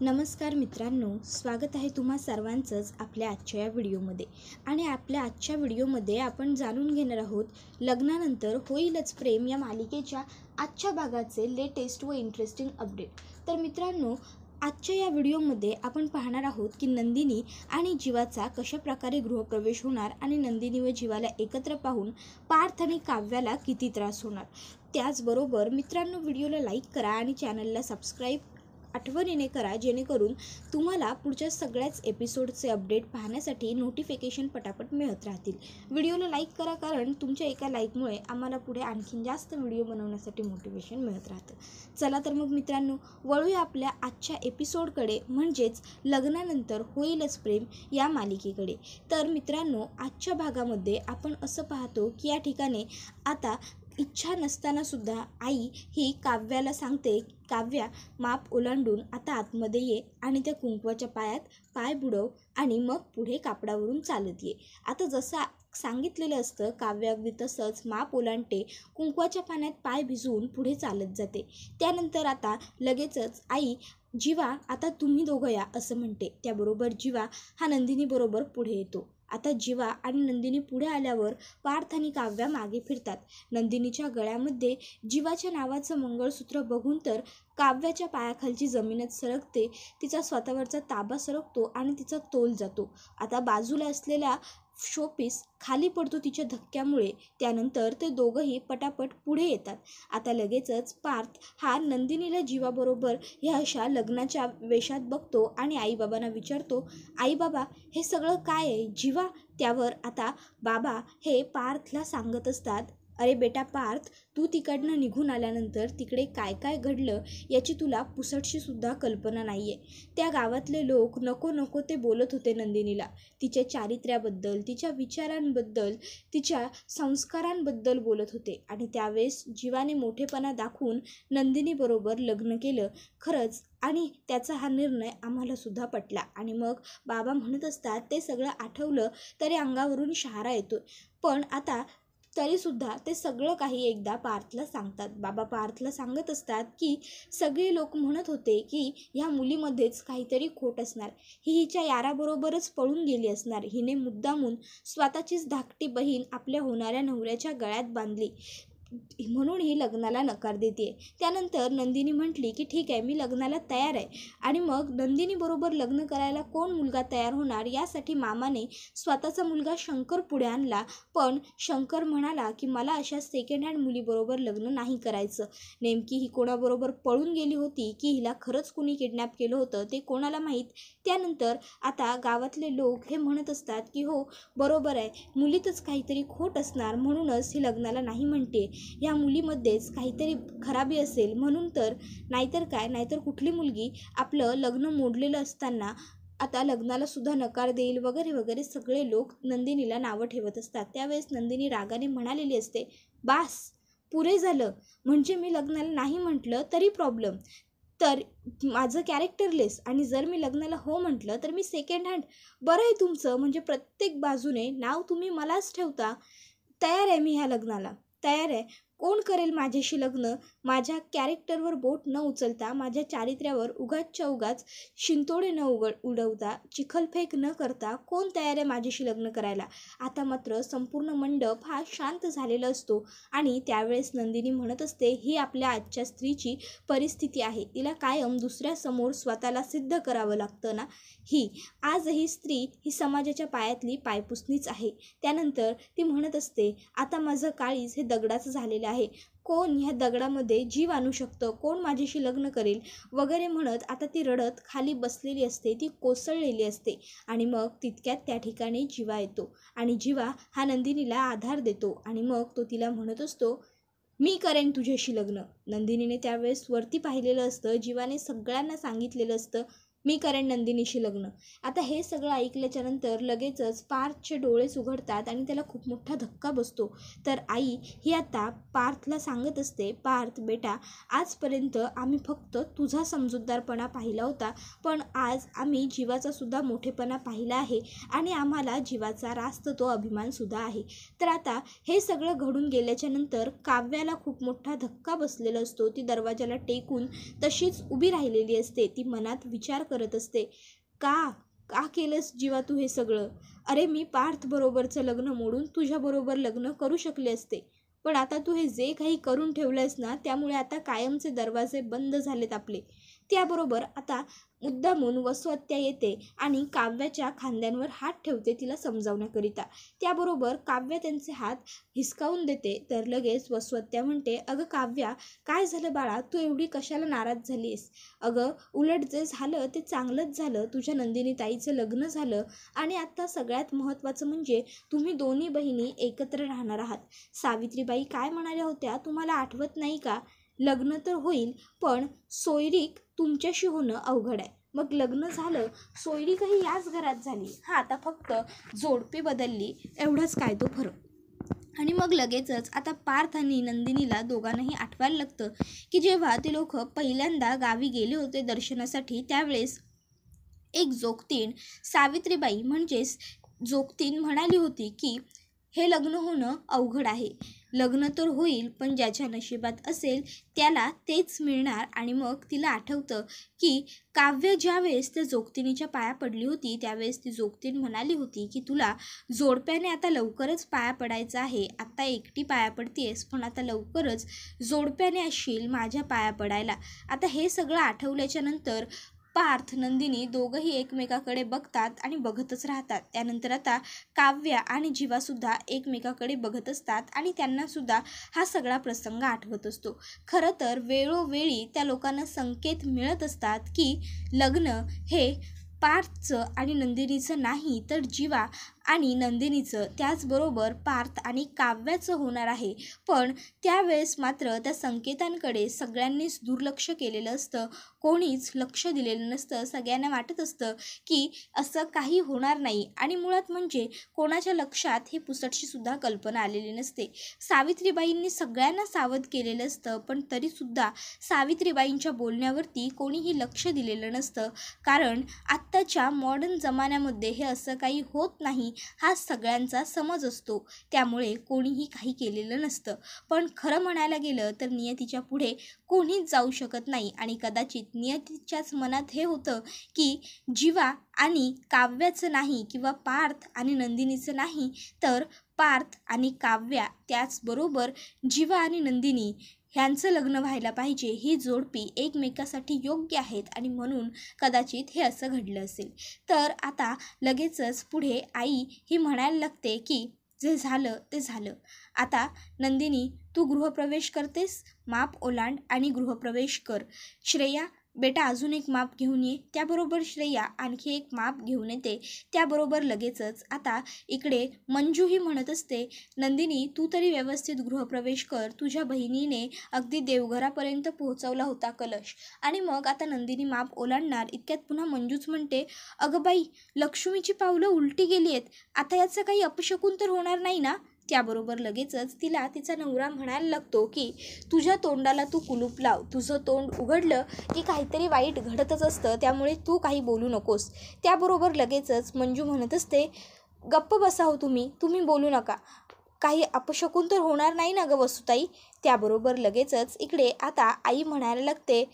नमस्कार मित्रांनो, स्वागत आहे तुम्हा सर्वांचंच आपल्या आजच्या या व्हिडिओमध्ये. आणि आपल्या आजच्या व्हिडिओमध्ये आपण जाणून घेणार आहोत लग्नानंतर होईलच प्रेम या मालिकेच्या आजच्या भागाचे लेटेस्ट व इंटरेस्टिंग अपडेट. तर मित्रांनो, आजच्या या व्हिडिओमध्ये आपण पाहणार आहोत की नंदिनी आणि जीवाचा कशा प्रकारे गृहप्रवेश होणार आणि नंदिनी व जीवाला एकत्र पाहून पार्थ आणि काव्याला किती त्रास होणार. त्याचबरोबर मित्रांनो, व्हिडिओला लाईक करा आणि चॅनलला सबस्क्राईब आठवणीने करा, जेणेकरून तुम्हाला पुढच्या सगळ्याच एपिसोडचे अपडेट पाहण्यासाठी नोटिफिकेशन पटापट मिळत राहतील. व्हिडिओला लाईक करा, कारण तुमच्या एका लाईकमुळे आम्हाला पुढे आणखीन जास्त व्हिडिओ बनवण्यासाठी मोटिवेशन मिळत राहतं. चला तर मग मित्रांनो, वळूया आपल्या आजच्या एपिसोडकडे, म्हणजेच लग्नानंतर होईलच प्रेम या मालिकेकडे. तर मित्रांनो, आजच्या भागामध्ये आपण असं पाहतो की या ठिकाणी आता इच्छा नसताना सुद्धा आई ही काव्याला सांगते, काव्या माप ओलांडून आता आतमध्ये ये आणि त्या कुंकवाच्या पायात पाय बुडव आणि मग पुढे कापडावरून चालत ये. आता जसं सांगितलेलं असतं, काव्य अगदी तसंच माप ओलांडते, कुंकवाच्या पाण्यात पाय भिजवून पुढे चालत जाते. त्यानंतर आता लगेचच आई जीवा आता तुम्ही दोघं या असं म्हणते. त्याबरोबर जीवा हा नंदिनी बरोबर पुढे येतो. आता जीवा आणि नंदिनी पुढे आल्यावर पार्थ आणि काव्या मागे फिरतात. नंदिनीच्या गळ्यामध्ये जीवाच्या नावाचं मंगळसूत्र बघून तर काव्याच्या पायाखालची जमीनच सरकते, तिचा स्वतःवरचा ताबा सरकतो आणि तिचा तोल जातो. आता बाजूला असलेला शोपीस खाली पडतो तिच्या धक्क्यामुळे. त्यानंतर ते दोघंही पटापट पुढे येतात. आता लगेचच पार्थ हा नंदिनीला जीवाबरोबर ह्या अशा लग्नाच्या वेशात बघतो आणि आईबाबांना विचारतो, आई बाबा हे सगळं काय आहे जीवा? त्यावर आता बाबा हे पार्थला सांगत असतात, अरे बेटा पार्थ, तू तिकडनं निघून आल्यानंतर तिकडे काय काय घडलं याची तुला पुसटशी सुद्धा कल्पना नाही आहे. त्या गावातले लोक नको नको ते बोलत होते नंदिनीला, तिच्या चारित्र्याबद्दल, तिच्या विचारांबद्दल, तिच्या संस्कारांबद्दल बोलत होते. आणि त्यावेळेस जीवाने मोठेपणा दाखवून नंदिनीबरोबर लग्न केलं खरंच, आणि त्याचा हा निर्णय आम्हाला सुद्धा पटला. आणि मग बाबा म्हणत असतात, ते सगळं आठवलं तरी अंगावरून शहारा येतो. पण आता तरीसुद्धा ते सगळं काही एकदा पार्थला सांगतात. बाबा पार्थला सांगत असतात की सगळे लोक म्हणत होते की ह्या मुलीमध्येच काहीतरी खोट असणार, ही हिच्या याराबरोबरच पळून गेली असणार, हिने मुद्दामून स्वतःचीच धाकटी बहीण आपल्या होणाऱ्या नवऱ्याच्या गळ्यात बांधली म्हणून ही लग्नाला नकार देते. त्यानंतर नंदिनी म्हटली की ठीक आहे, मी लग्नाला तयार आहे. आणि मग नंदिनीबरोबर लग्न करायला कोण मुलगा तयार होणार यासाठी मामाने स्वतःचा मुलगा शंकर पुढे आणला. पण शंकर म्हणाला की मला अशा सेकंड हँड मुलीबरोबर लग्न नाही करायचं. नेमकी ही कोणाबरोबर पळून गेली होती की हिला खरंच कुणी किडनॅप केलं होतं ते कोणाला माहीत. त्यानंतर आता गावातले लोक हे म्हणत असतात की हो बरोबर आहे, मुलीतच काहीतरी खोट असणार, म्हणूनच ही लग्नाला नाही म्हणते, ह्या मुलीमध्येच काहीतरी खराबी असेल म्हणून. तर नाहीतर काय, नाहीतर कुठली मुलगी आपलं लग्न मोडलेलं असताना आता लग्नाला सुद्धा नकार देईल वगैरे वगैरे सगळे लोक नंदिनीला नावं ठेवत असतात. त्यावेळेस नंदिनी रागाने म्हणालेली असते, बास पुरे झालं, म्हणजे मी लग्नाला नाही म्हटलं तरी प्रॉब्लेम, तर माझं कॅरेक्टरलेस, आणि जर मी लग्नाला हो म्हटलं तर मी सेकंड हँड. बरं आहे तुमचं, म्हणजे प्रत्येक बाजूने नाव तुम्ही मलाच ठेवता. तयार आहे मी ह्या लग्नाला, तयार आहे. कोण करेल माझ्याशी लग्न? माझ्या कॅरेक्टरवर बोट न उचलता, माझ्या चारित्र्यावर उगाचच्या उगाच शिंतोडे न उडवता, चिखलफेक न करता कोण तयार आहे माझ्याशी लग्न करायला? आता मात्र संपूर्ण मंडप हा शांत झालेला असतो. आणि त्यावेळेस नंदिनी म्हणत असते, ही आपल्या आजच्या स्त्रीची परिस्थिती आहे, तिला कायम दुसऱ्यासमोर स्वतःला सिद्ध करावं लागतं ना. ही आजही स्त्री ही समाजाच्या पायातली पायपुसणीच आहे. त्यानंतर ती म्हणत असते, आता माझं काळीज हे दगडाचं झालेलं आहे, कोण ह्या दगडामध्ये जीव आणू शकतं, कोण माझ्याशी लग्न करेल वगैरे म्हणत आता ती रडत खाली बसलेली असते, ती कोसळलेली असते. आणि मग तितक्यात त्या ठिकाणी जीवा येतो आणि जीवा हा नंदिनीला आधार देतो. आणि मग तो तिला म्हणत असतो, मी करेन तुझ्याशी लग्न. नंदिनीने त्यावेळेस वरती पाहिलेलं असतं, जीवाने सगळ्यांना सांगितलेलं असतं, मी करेन नंदिनीशी लग्न. आता हे सगळं ऐकल्याच्यानंतर लगेचच पार्थचे डोळेच उघडतात आणि त्याला खूप मोठा धक्का बसतो. तर आई ही आता पार्थला सांगत असते, पार्थ बेटा, आजपर्यंत आम्ही फक्त तुझा समजूतदारपणा पाहिला होता, पण आज आम्ही जीवाचा सुद्धा मोठेपणा पाहिला आहे आणि आम्हाला जीवाचा रास्त तो अभिमानसुद्धा आहे. तर आता हे सगळं घडून गेल्याच्यानंतर काव्याला खूप मोठा धक्का बसलेला असतो. ती दरवाजाला टेकून तशीच उभी राहिलेली असते. ती मनात विचार करत असते. का का केलंस जीवा तू हे सगळं? अरे मी पार्थ बरोबरचं लग्न मोडून तुझ्याबरोबर लग्न करू शकले असते, पण आता तू हे जे काही करून ठेवलंयस ना, त्यामुळे आता कायमचे दरवाजे बंद झालेत आपले. त्याबरोबर आता मुद्दामून वसुहत्या येते आणि काव्याच्या खांद्यांवर हात ठेवते तिला समजावण्याकरिता. त्याबरोबर काव्य त्यांचे हात हिसकावून देते. तर लगेच वसुहत्या म्हणते, अगं काव्या, काय झालं बाळा, तू एवढी कशाला नाराज झालीस? अगं उलट जे झालं ते चांगलंच झालं. तुझ्या नंदिनी ताईचं लग्न झालं आणि आता सगळ्यात महत्त्वाचं म्हणजे तुम्ही दोन्ही बहिणी एकत्र राहणार आहात. सावित्रीबाई काय म्हणाल्या होत्या तुम्हाला आठवत नाही का? लग्न तर होईल, पण सोयरीक तुमच्याशी होणं अवघड आहे. मग लग्न झालं, सोयरीकही याच घरात झाली. हा आता फक्त जोडपी बदलली, एवढंच काय तो फरक. आणि मग लगेचच आता पार्थ आणि नंदिनीला दोघांनाही आठवायला लागतं की जेव्हा ते लोक पहिल्यांदा गावी गेले होते दर्शनासाठी, त्यावेळेस एक जोगतीण सावित्रीबाई म्हणजेच जोगतीण म्हणाली होती की हे लग्न होणं अवघड आहे. लग्न तर होईल, पण ज्याच्या नशिबात असेल त्याला तेच मिळणार. आणि मग तिला आठवतं की काव्य ज्यावेळेस त्या जोगतिनीच्या पाया पडली होती, त्यावेळेस ती जोगतीण म्हणाली होती की तुला जोडप्याने आता लवकरच पाया पडायचं आहे. आता एकटी पाया पडतेस, पण आता लवकरच जोडप्याने असशील माझ्या पाया पडायला. आता हे सगळं आठवल्याच्या नंतर पार्थ नंदिनी दोघंही एकमेकाकडे बघतात आणि बघतच राहतात. त्यानंतर आता काव्य आणि जीवासुद्धा एकमेकाकडे बघत असतात आणि त्यांनासुद्धा हा सगळा प्रसंग आठवत असतो. खरं तर वेळोवेळी त्या लोकांना संकेत मिळत असतात की लग्न हे पार्थचं आणि नंदिनीचं नाही, तर जीवा आणि नंदिनीचं, त्याचबरोबर पार्थ आणि काव्याचं होणार आहे. पण त्यावेळेस मात्र त्या संकेतांकडे सगळ्यांनीच दुर्लक्ष केलेलं असतं, कोणीच लक्ष दिलेलं नसतं. सगळ्यांना वाटत असतं की असं काही होणार नाही आणि मुळात म्हणजे कोणाच्या लक्षात ही पुसटशीसुद्धा कल्पना आलेली नसते. सावित्रीबाईंनी सगळ्यांना सावध केलेलं असतं, पण तरीसुद्धा सावित्रीबाईंच्या बोलण्यावरती कोणीही लक्ष दिलेलं नसतं. कारण आत्ताच्या मॉडर्न जमान्यामध्ये हे असं काही होत नाही हा सगळ्यांचा समज असतो, त्यामुळे कोणीही काही केलेलं नसतं. पण खरं म्हणायला गेलं तर नियतीच्या पुढे कोणीच जाऊ शकत नाही आणि कदाचित नियतीच्याच मनात हे होतं की जीवा आणि काव्याचं नाही, किंवा पार्थ आणि नंदिनीचं नाही, तर पार्थ आणि काव्या, त्याचबरोबर जीवा आणि नंदिनी ह्यांचं लग्न व्हायला पाहिजे. ही जोडपी एकमेकासाठी योग्य आहेत आणि म्हणून कदाचित हे असं घडलं असेल. तर आता लगेचच पुढे आई ही म्हणायला लागते की जे झालं ते झालं. आता नंदिनी तू गृहप्रवेश करतेस, माप ओलांड आणि गृहप्रवेश कर. श्रेया बेटा अजून एक माप घेऊन ये. त्याबरोबर श्रेया आणखी एक माप घेऊन येते. त्याबरोबर लगेचच आता इकडे मंजूही म्हणत असते, नंदिनी तू तरी व्यवस्थित गृहप्रवेश कर. तुझ्या बहिणीने अगदी देवघरापर्यंत पोहोचवला होता कलश. आणि मग आता नंदिनी माप ओलांडणार इतक्यात पुन्हा मंजूच म्हणते, अगं बाई, लक्ष्मीची पावलं उलटी गेली आहेत. आता याचं काही अपशकून तर होणार नाही ना? त्याबरोबर लगेचच तिला तिचा नवरा म्हणायला लागतो की तुझ्या तोंडाला तू कुलूप लाव. तुझं तोंड उघडलं की काहीतरी वाईट घडतच असतं, त्यामुळे तू काही बोलू नकोस. त्याबरोबर लगेचच मंजू म्हणत असते, गप्प बसा हो तुम्ही बोलू नका. काही अपशकून तर होणार नाही ना गं वसुताई? त्याबरोबर लगेचच इकडे आता आई म्हणायला लागते,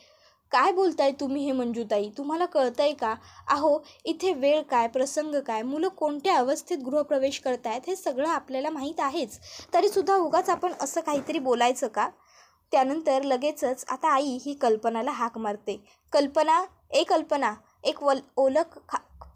काय बोलताय तुम्ही हे मंजूताई? तुम्हाला कळतंय का? अहो इथे वेळ काय, प्रसंग काय, मुलं कोणत्या अवस्थेत गृहप्रवेश करतायत हे सगळं आपल्याला माहीत आहेच, तरीसुद्धा उगाच आपण असं काहीतरी बोलायचं का? त्यानंतर लगेचच आता आई ही कल्पनाला हाक मारते, कल्पना एक ओलं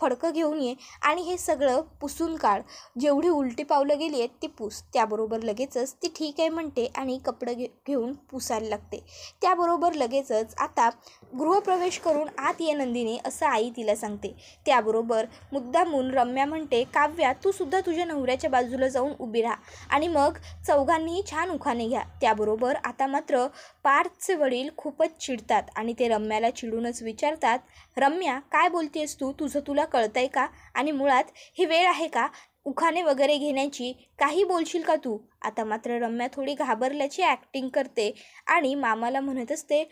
फडकं घेऊन ये आणि हे सगळं पुसून काढ. जेवढी उलटी पावलं गेली आहेत ती पुस. त्याबरोबर लगेचच ती ठीक आहे म्हणते आणि कपडे घेऊन पुसायला लागते. त्याबरोबर लगेचच आता गृहप्रवेश करून आत ये नंदिनी, असं आई तिला सांगते. त्याबरोबर मुद्दामून रम्या म्हणते, काव्या तू सुद्धा तुझ्या नवऱ्याच्या बाजूला जाऊन उभी राहा आणि मग चौघांनीही छान उखाणे घ्या. त्याबरोबर आता मात्र पार्थचे वडील खूपच चिडतात आणि ते रम्याला चिडूनच विचारतात, रम्या काय बोलतेस तू? तुझं तुला कळतंय का? आणि मुळात ही वेळ आहे का उखाणे वगैरे घेण्याची? काही बोलशील का तू? आता मात्र रम्या थोडी घाबरल्याची ॲक्टिंग करते आणि मामाला म्हणत असते,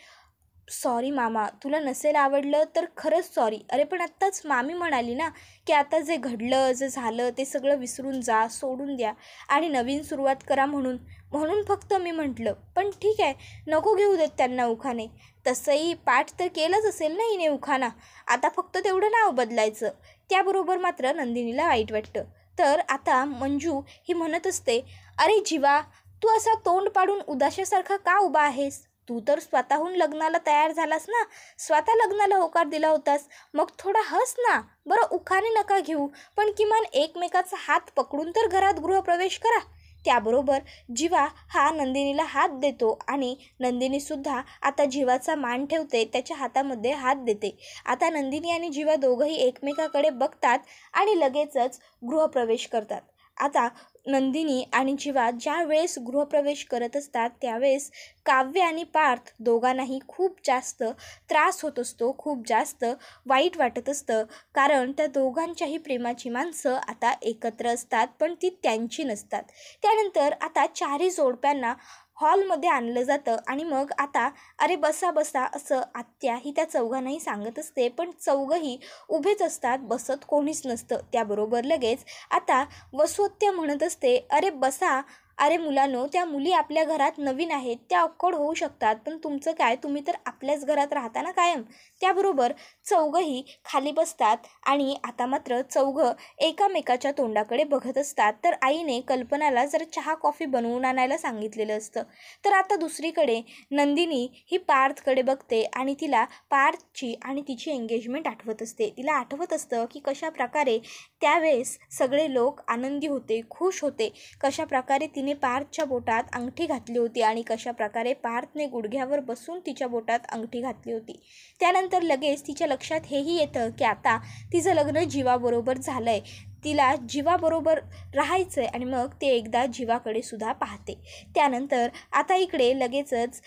सॉरी मामा, तुला नसेल आवडलं तर खरंच सॉरी. अरे पण आत्ताच मामी म्हणाली ना की आता जे घडलं जे झालं ते सगळं विसरून जा, सोडून द्या आणि नवीन सुरुवात करा म्हणून म्हणून फक्त मी म्हटलं. पण ठीक आहे, नको घेऊ देत त्यांना उखाणे. तसंही पाठ तर केलंच असेल ना हिने उखाणा, आता फक्त तेवढं नाव बदलायचं. त्याबरोबर मात्र नंदिनीला वाईट वाटतं. तर आता मंजू ही म्हणत असते, अरे जीवा, तू असा तोंड पाडून उदाशासारखा का उभा आहेस? तू तर स्वतःहून लग्नाला तयार झालास ना, स्वतः लग्नाला होकार दिला होतास, मग थोडा हस ना. बरं उखाणे नका घेऊ, पण किमान एकमेकाचा हात पकडून तर घरात गृहप्रवेश करा. त्याबरोबर जीवा हा नंदिनीला हात देतो आणि नंदिनीसुद्धा आता जीवाचा मान ठेवते, त्याच्या हातामध्ये हात देते. आता नंदिनी आणि जीवा दोघंही एकमेकाकडे बघतात आणि लगेचच गृहप्रवेश करतात. आता नंदिनी आणि जीवा ज्या वेळेस गृहप्रवेश करत असतात त्यावेळेस काव्य आणि पार्थ दोघांनाही खूप जास्त त्रास होत असतो, खूप जास्त वाईट वाटत असतं. कारण त्या दोघांच्याही प्रेमाची माणसं आता एकत्र असतात, पण ती त्यांची नसतात. त्यानंतर आता चारही जोडप्यांना हॉलमध्ये आणलं जातं आणि मग आता अरे बसा बसा असं आत्या ही त्या चौघांनाही सांगत असते, पण चौघंही उभेच असतात, बसत कोणीच नसतं. त्याबरोबर लगेच आता वसुहत्या म्हणत असते, अरे बसा. अरे मुलांनो, त्या मुली आपल्या घरात नवीन आहेत, त्या ऑकवर्ड होऊ शकतात, पण तुमचं काय, तुम्ही तर आपल्याच घरात राहता ना कायम. त्याबरोबर चौघंही खाली बसतात आणि आता मात्र चौघं एकामेकाच्या तोंडाकडे बघत असतात. तर आईने कल्पनाला जर चहा कॉफी बनवून आणायला सांगितलेलं असतं. तर आता दुसरीकडे नंदिनी ही पार्थकडे बघते आणि तिला पार्थची आणि तिची एंगेजमेंट आठवत असते. तिला आठवत असतं की कशा प्रकारे त्यावेळेस सगळे लोक आनंदी होते, खुश होते, कशा प्रकारे तिने पार्थच्या बोटात अंगठी घातली होती आणि कशा प्रकारे पार्थने गुडघ्यावर बसून तिच्या बोटात अंगठी घातली होती. त्यानंतर लगेच तिच्या लक्षात हेही येतं की आता तिचं लग्न जीवाबरोबर झालं आहे, तिला जीवाबरोबर राहायचं आहे आणि मग ते एकदा जीवाकडे सुद्धा पाहते. त्यानंतर आता इकडे लगेचच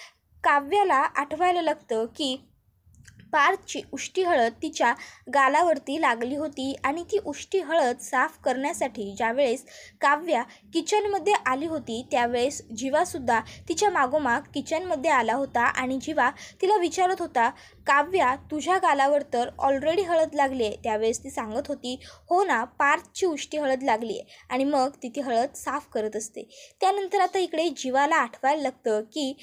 काव्याला आठवायला लागतं की पार्थची उष्टी हळद तिच्या गालावरती लागली होती आणि ती उष्टी हळद साफ करण्यासाठी ज्यावेळेस काव्या किचनमध्ये आली होती त्यावेळेस जीवासुद्धा तिच्या मागोमाग किचनमध्ये आला होता आणि जीवा तिला विचारत होता, काव्या तुझ्या गालावर तर ऑलरेडी हळद लागली आहे. त्यावेळेस ती सांगत होती, हो ना, पार्थची उष्टी हळद लागली आहे आणि मग ती हळद साफ करत असते. त्यानंतर आता इकडे जीवाला आठवायला लागतं की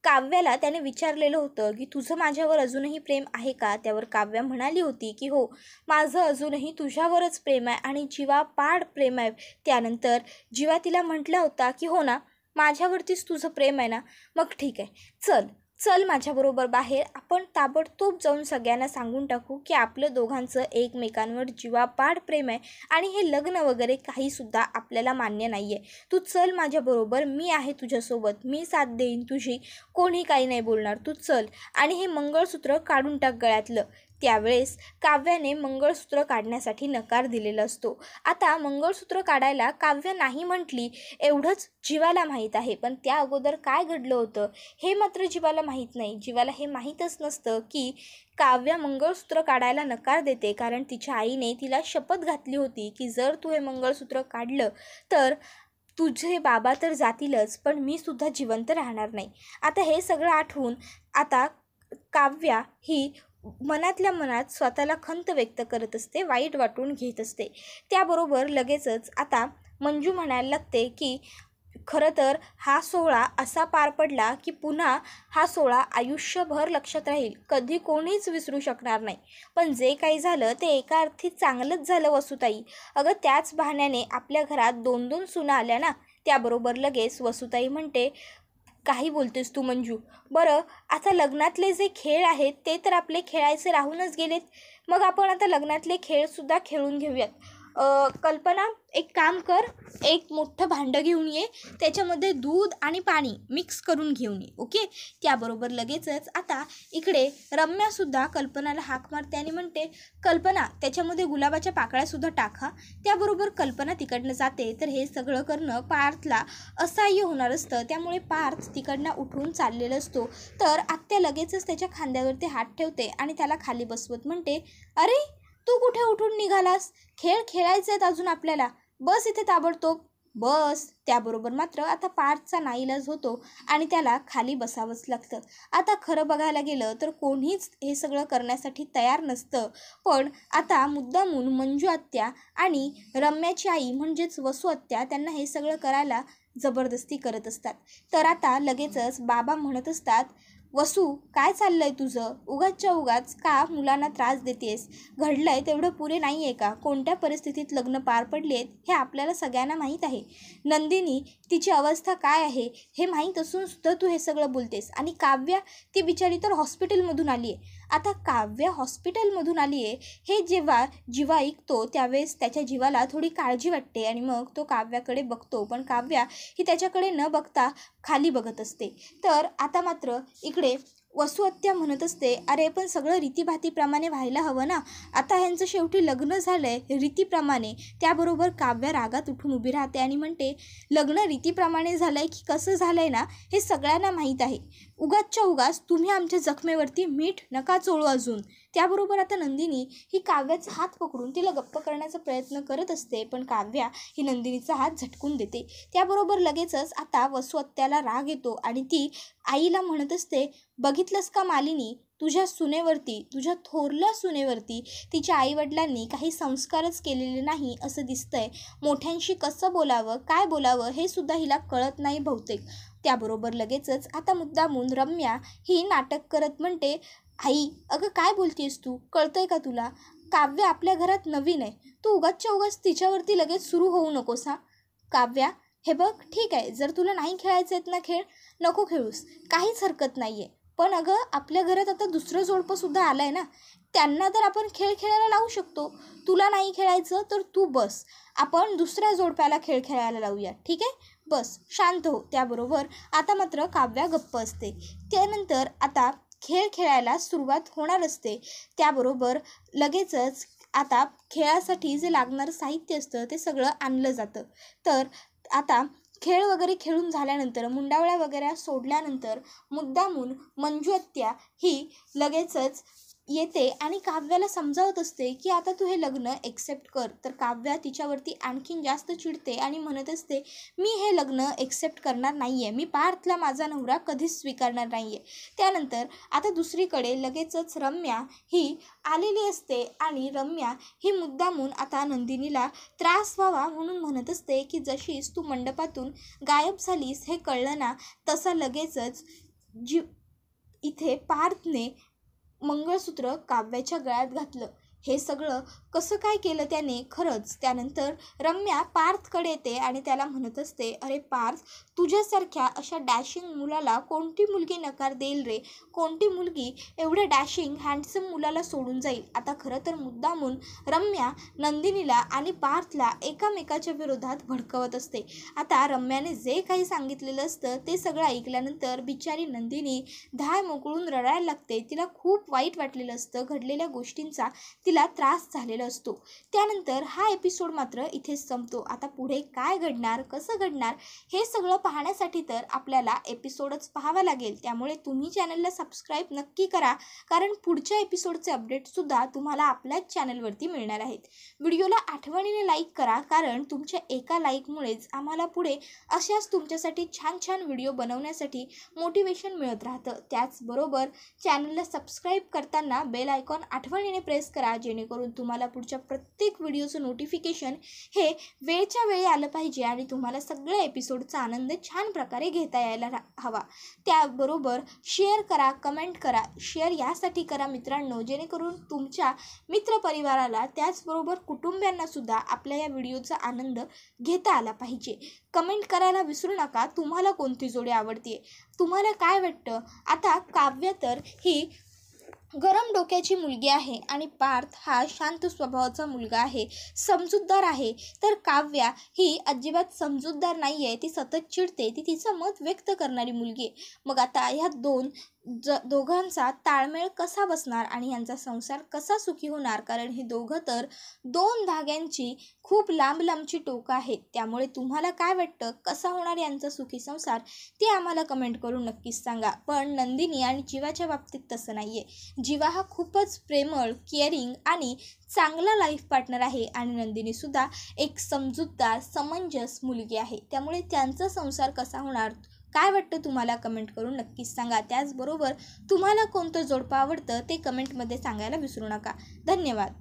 काव्याला त्याने विचारलेलं होतं की तुझं माझ्यावर अजूनही प्रेम आहे का. त्यावर काव्या म्हणाली होती की हो, माझं अजूनही तुझ्यावरच प्रेम आहे आणि जीवा पाड प्रेम आहे. त्यानंतर जीवा तिला म्हटला होता की हो ना, माझ्यावरतीच तुझं प्रेम आहे ना, मग ठीक आहे, चल चल माझ्याबरोबर बाहेर, आपण ताबडतोब जाऊन सगळ्यांना सांगून टाकू की आपलं दोघांचं एकमेकांवर जीवापाड प्रेम आहे आणि हे लग्न वगैरे काहीसुद्धा आपल्याला मान्य नाही आहे. तू चल माझ्याबरोबर, मी आहे तुझ्यासोबत, मी साथ देईन तुझी, कोणी काही नाही बोलणार, तू चल आणि हे मंगळसूत्र काढून टाक गळ्यातलं. त्यावेळेस काव्याने मंगळसूत्र काढण्यासाठी नकार दिलेला असतो. आता मंगळसूत्र काढायला काव्य नाही म्हटली एवढंच जीवाला माहीत आहे, पण त्या अगोदर काय घडलं होतं हे मात्र जीवाला माहीत नाही. जीवाला हे माहीतच नसतं की काव्या मंगळसूत्र काढायला नकार देते, कारण तिच्या आईने तिला शपथ घातली होती की जर तू हे मंगळसूत्र काढलं तर तुझे बाबा तर जातीलच, पण मी सुद्धा जिवंत राहणार नाही. आता हे सगळं आठवून आता काव्या ही मनातल्या मनात स्वतःला खंत व्यक्त करत असते, वाईट वाटून घेत असते. त्याबरोबर लगेचच आता मंजू म्हणायला लागते की खरं तर हा सोहळा असा पार पडला की पुन्हा हा सोहळा आयुष्यभर लक्षात राहील, कधी कोणीच विसरू शकणार नाही. पण जे काही झालं ते एका अर्थी चांगलंच झालं वसुताई. अगं त्याच बहाण्याने आपल्या घरात 2-2 सुना आल्या ना. त्याबरोबर लगेच वसुताई म्हणते, काही बोलतेस तू मंजू. बरं आता लग्नातले जे खेळ आहेत ते तर आपले खेळायचे राहूनच गेलेत, मग आपण आता लग्नातले खेळसुद्धा खेळून घेऊयात. कल्पना एक काम कर, एक मोठं भांडं घेऊन ये, त्याच्यामध्ये दूध आणि पाणी मिक्स करून घेऊन ये, ओके. त्याबरोबर लगेचच आता इकडे रम्यासुद्धा कल्पनाला हाक मारते आणि म्हणते, कल्पना त्याच्यामध्ये गुलाबाच्या पाकळ्यासुद्धा टाका. त्याबरोबर कल्पना तिकडनं जाते. तर हे सगळं करणं पार्थला असह्य होणार असतं, त्यामुळे पार्थ तिकडनं उठून चाललेलं असतो. तर आत्या लगेचच त्याच्या खांद्यावरती हात ठेवते आणि त्याला खाली बसवत म्हणते, अरे तू कुठे उठून निघालास, खेळ खेळायचे आहेत अजून आपल्याला, बस इथे ताबडतोब. बस. त्याबरोबर मात्र आता पार्थचा नाईलाज होतो आणि त्याला खाली बसावंच लागतं. आता खरं बघायला गेलं तर कोणीच हे सगळं करण्यासाठी तयार नसतं, पण आता मुद्दामून मंजू आत्या आणि रम्याची आई म्हणजेच वसू आत्या त्यांना हे सगळं करायला जबरदस्ती करत असतात. तर आता लगेचच बाबा म्हणत असतात, वसू काय चाललंय तुझं? उगाचच्या उगाच का मुलांना त्रास देतेस? घडलंय तेवढं पुरे नाही आहे का? कोणत्या परिस्थितीत लग्न पार पडलेत हे आपल्याला सगळ्यांना माहीत आहे. नंदिनी तिची अवस्था काय आहे हे माहीत असून सुद्धा तू हे सगळं बोलतेस. आणि काव्या ती बिचारी तर हॉस्पिटलमधून आली आहे. आता काव्या हॉस्पिटलमधून आली आहे हे जेव्हा जीवा ऐकतो त्यावेळेस त्याच्या जीवाला थोडी काळजी वाटते आणि मग तो काव्याकडे बघतो, पण काव्या ही त्याच्याकडे न बघता खाली बघत असते. तर आता मात्र इकडे वसू आत्या म्हणत असते, अरे पण सगळं रीतीभातीप्रमाणे व्हायला हवं ना. आता ह्यांचं शेवटी लग्न झालंय रीतीप्रमाणे. त्याबरोबर काव्या रागात उठून उभी राहते आणि म्हणते, लग्न रीतीप्रमाणे झालंय की कसं झालंय ना हे सगळ्यांना माहीत आहे. उगाचच्या उगाच तुम्ही आमच्या जखमेवरती मीठ नका चोळू अजून. त्याबरोबर आता नंदिनी ही काव्याचा हात पकडून तिला गप्प करण्याचा प्रयत्न करत असते, पण काव्या ही नंदिनीचा हात झटकून देते. त्याबरोबर लगेचच आता वसू आत्याला राग येतो आणि ती आईला म्हणत असते, बघितलंस का मालिनी, तुझ्या सुनेवरती, तुझ्या थोरल्या सुनेवरती तिच्या आईवडिलांनी काही संस्कारच केलेले नाही असं दिसतंय. मोठ्यांशी कसं बोलावं, काय बोलावं हे सुद्धा हिला कळत नाही बहुतेक. त्याबरोबर लगेचच आता मुद्दामून रम्या ही नाटक करत म्हणते, आई अगं काय बोलतेस तू? कळतंय का तुला? काव्य आपल्या घरात नवीन आहे. तू उगाचच्या उगाच तिच्यावरती लगेच सुरू होऊ नकोस हा. काव्या हे बघ, ठीक आहे, जर तुला नाही खेळायचं आहेत ना खेळ, नको खेळूस, काहीच हरकत नाही आहे. पण अगं आपल्या घरात आता दुसरं जोडपंसुद्धा आलं आहे ना, त्यांना तर आपण खेळ खेळायला लावू शकतो. तुला नाही खेळायचं तर तू बस, आपण दुसऱ्या जोडप्याला खेळ खेळायला लावूया, ठीक आहे? बस शांत हो. त्याबरोबर आता मात्र काव्या गप्प असते. त्यानंतर आता खेळ खेळायला सुरुवात होणार असते. त्याबरोबर लगेचच आता खेळासाठी जे लागणारं साहित्य असतं ते सगळं आणलं जातं. तर आता खेळ वगैरे खेळून झाल्यानंतर, मुंडावळ्या वगैरे सोडल्यानंतर मुद्दामून मंजू आत्या ही लगेचच येते आणि काव्याला समजावत असते की आता तू हे लग्न एक्सेप्ट कर. तर काव्या तिच्यावरती आणखीन जास्त चिडते आणि म्हणत असते, मी हे लग्न एक्सेप्ट करणार नाही आहे, मी पार्थला माझा नवरा कधीच स्वीकारणार नाही आहे. त्यानंतर आता दुसरीकडे लगेचच रम्या ही आलेली असते आणि रम्या ही मुद्दामून आता नंदिनीला त्रास व्हावा म्हणून म्हणत असते की जशीच तू मंडपातून गायब झालीस हे कळलं ना, तसा लगेचच इथे पार्थने मंगळसूत्र काव्याच्या गळ्यात घातलं. हे सगळं कसं काय केलं त्याने खरंच. त्यानंतर रम्या पार्थकडे येते आणि त्याला म्हणत असते, अरे पार्थ, तुझ्यासारख्या अशा डॅशिंग मुलाला कोणती मुलगी नकार देईल रे? कोणती मुलगी एवढ्या डॅशिंग हँडसम मुलाला सोडून जाईल? आता खरं तर मुद्दामून रम्या नंदिनीला आणि पार्थला एकामेकाच्या विरोधात भडकवत असते. आता रम्याने जे काही सांगितलेलं असतं ते सगळं ऐकल्यानंतर बिचारी नंदिनी धाय मोकळून रडायला लागते. तिला खूप वाईट वाटलेलं असतं, घडलेल्या गोष्टींचा तिला त्रास झालेला असतो. त्यानंतर हा एपिसोड मात्र इथेच संपतो. आता पुढे काय घडणार, कसं घडणार हे सगळं पाहण्यासाठी तर आपल्याला एपिसोडच पाहावा लागेल. त्यामुळे तुम्ही चॅनलला सबस्क्राईब नक्की करा, कारण पुढच्या एपिसोडचे अपडेटसुद्धा तुम्हाला आपल्याच चॅनलवरती मिळणार आहेत. व्हिडिओला आठवणीने लाईक करा, कारण तुमच्या एका लाईकमुळेच आम्हाला पुढे अशाच तुमच्यासाठी छान छान व्हिडिओ बनवण्यासाठी मोटिवेशन मिळत राहतं. त्याचबरोबर चॅनलला सबस्क्राईब करताना बेल आयकॉन आठवणीने प्रेस करा, जेणेकरून तुम्हाला पुढच्या प्रत्येक व्हिडिओचं नोटिफिकेशन हे वेळच्या वेळी आलं पाहिजे आणि तुम्हाला सगळ्या एपिसोडचा आनंद छान प्रकारे घेता यायला हवा. त्याबरोबर शेअर करा, कमेंट करा. शेअर यासाठी करा मित्रांनो, जेणेकरून तुमच्या मित्रपरिवाराला त्याचबरोबर कुटुंबियांनासुद्धा आपल्या या व्हिडिओचा आनंद घेता आला पाहिजे. कमेंट करायला विसरू नका, तुम्हाला कोणती जोडी आवडते, तुम्हाला काय वाटतं. आता काव्य तर ही गरम डोक्याची मुलगी आहे आणि पार्थ हा शांत स्वभावाचा मुलगा आहे, समजूतदार आहे. तर काव्या ही अजिबात समजूतदार नाही आहे, ती सतत चिडते, ती तिचं मत व्यक्त करणारी मुलगी आहे. मग आता ह्या दोन दोघांचा ताळमेळ कसा बसणार आणि यांचा संसार कसा सुखी होणार, कारण हे दोघं तर दोन धाग्यांची खूप लांब लांबची टोकं आहेत. त्यामुळे तुम्हाला काय वाटतं, कसा होणार यांचा सुखी संसार ते आम्हाला कमेंट करून नक्कीच सांगा. पण नंदिनी आणि जीवाच्या बाबतीत तसं नाही आहे. जीवा हा खूपच प्रेमळ, केअरिंग आणि चांगला लाईफ पार्टनर आहे आणि नंदिनीसुद्धा एक समजूतदार, समंजस मुलगी आहे. त्यामुळे त्यांचा संसार कसा होणार, काय वाटतं तुम्हाला कमेंट करून नक्कीच सांगा. त्याचबरोबर तुम्हाला कोणतं जोडपं आवडतं ते कमेंटमध्ये सांगायला विसरू नका. धन्यवाद.